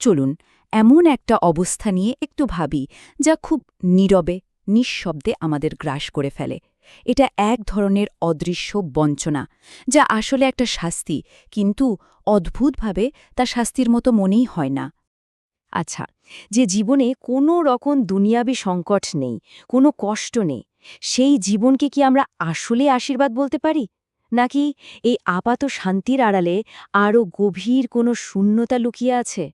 চলুন এমন একটা অবস্থা নিয়ে একটু ভাবি যা খুব নীরবে নিঃশব্দে আমাদের গ্রাস করে ফেলে। এটা এক ধরনের অদৃশ্য বঞ্চনা, যা আসলে একটা শাস্তি, কিন্তু অদ্ভুতভাবে তা শাস্তির মতো মনেই হয় না। আচ্ছা, যে জীবনে কোনো রকম দুনিয়াবী সংকট নেই, কোনো কষ্ট নেই, সেই জীবনকে কি আমরা আসলে আশীর্বাদ বলতে পারি? নাকি এই আপাত শান্তির আড়ালে আরও গভীর কোনো শূন্যতা লুকিয়ে আছে?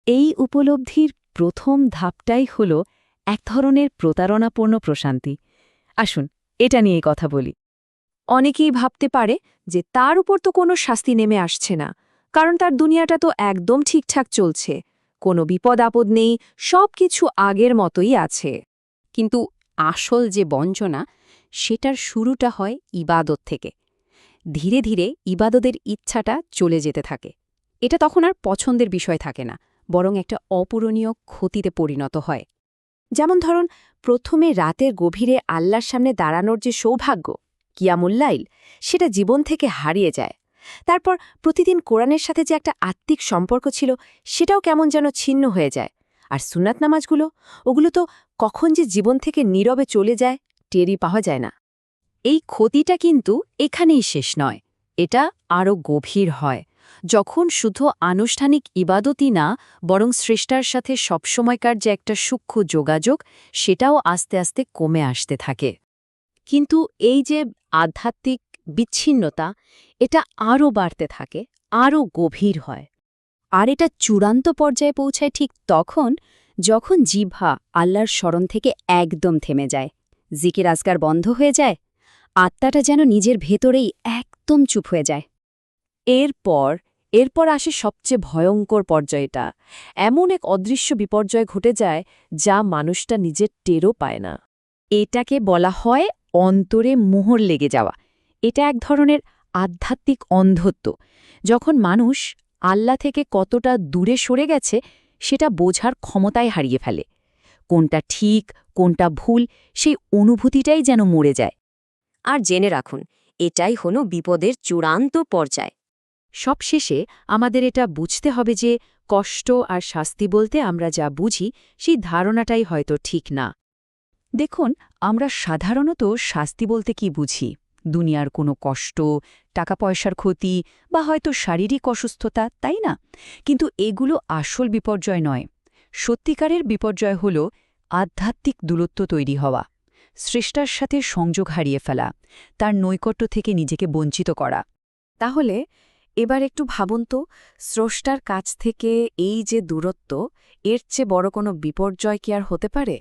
এই উপলব্ধির প্রথম ধাপটাই হল এক ধরনের প্রতারণাপূর্ণ প্রশান্তি। আসুন এটা নিয়ে কথা বলি। অনেকেই ভাবতে পারে যে তার উপর তো কোনো শাস্তি নেমে আসছে না, কারণ তার দুনিয়াটা তো একদম ঠিকঠাক চলছে, কোনো বিপদ আপদ নেই, সব কিছু আগের মতোই আছে। কিন্তু আসল যে বঞ্চনা, সেটার শুরুটা হয় ইবাদত থেকে। ধীরে ধীরে ইবাদতের ইচ্ছাটা চলে যেতে থাকে। এটা তখন আর পছন্দের বিষয় থাকে না, বরং একটা অপূরণীয় ক্ষতিতে পরিণত হয়। যেমন ধরুন, প্রথমে রাতের গভীরে আল্লাহর সামনে দাঁড়ানোর যে সৌভাগ্য, কিয়ামুল্লাইল, সেটা জীবন থেকে হারিয়ে যায়। তারপর প্রতিদিন কোরআনের সাথে যে একটা আত্মিক সম্পর্ক ছিল, সেটাও কেমন যেন ছিন্ন হয়ে যায়। আর সুন্নাত নামাজগুলো, ওগুলো তো কখন যে জীবন থেকে নীরবে চলে যায়, টেরই পাওয়া যায় না। এই ক্ষতিটা কিন্তু এখানেই শেষ নয়, এটা আরও গভীর হয় যখন শুধু আনুষ্ঠানিক ইবাদতই না, বরং স্রষ্টার সাথে সবসময়কার যে একটা সূক্ষ্ম যোগাযোগ, সেটাও আস্তে আস্তে কমে আসতে থাকে। কিন্তু এই যে আধ্যাত্মিক বিচ্ছিন্নতা, এটা আরও বাড়তে থাকে, আরও গভীর হয়। আর এটা চূড়ান্ত পর্যায়ে পৌঁছায় ঠিক তখন, যখন জিহ্বা আল্লাহর স্মরণ থেকে একদম থেমে যায়, জিকির আজকার বন্ধ হয়ে যায়, আত্মাটা যেন নিজের ভেতরেই একদম চুপ হয়ে যায়। এরপর আসে সবচেয়ে ভয়ঙ্কর পর্যায়টা। এমন এক অদৃশ্য বিপর্যয় ঘটে যায়, যা মানুষটা নিজের টেরও পায় না। এটাকে বলা হয় অন্তরে মোহর লেগে যাওয়া। এটা এক ধরনের আধ্যাত্মিক অন্ধত্ব, যখন মানুষ আল্লাহ থেকে কতটা দূরে সরে গেছে সেটা বোঝার ক্ষমতায় হারিয়ে ফেলে। কোনটা ঠিক, কোনটা ভুল, সেই অনুভূতিটাই যেন মরে যায়। আর জেনে রাখুন, এটাই হলো বিপদের চূড়ান্ত পর্যায়। সবশেষে আমাদের এটা বুঝতে হবে যে কষ্ট আর শাস্তি বলতে আমরা যা বুঝি সেই ধারণাটাই হয়তো ঠিক না। দেখুন, আমরা সাধারণত শাস্তি বলতে কি বুঝি? দুনিয়ার কোনো কষ্ট, টাকা পয়সার ক্ষতি বা হয়তো শারীরিক অসুস্থতা, তাই না? কিন্তু এগুলো আসল বিপর্যয় নয়। সত্যিকারের বিপর্যয় হল আধ্যাত্মিক দূরত্ব তৈরি হওয়া, স্রষ্টার সাথে সংযোগ হারিয়ে ফেলা, তার নৈকট্য থেকে নিজেকে বঞ্চিত করা। তাহলে এবার একটু ভাবুন তো, স্রষ্টার কাছ থেকে এই যে দূরত্ব, এর চেয়ে বড় কোনো বিপর্যয় কি আর হতে পারে?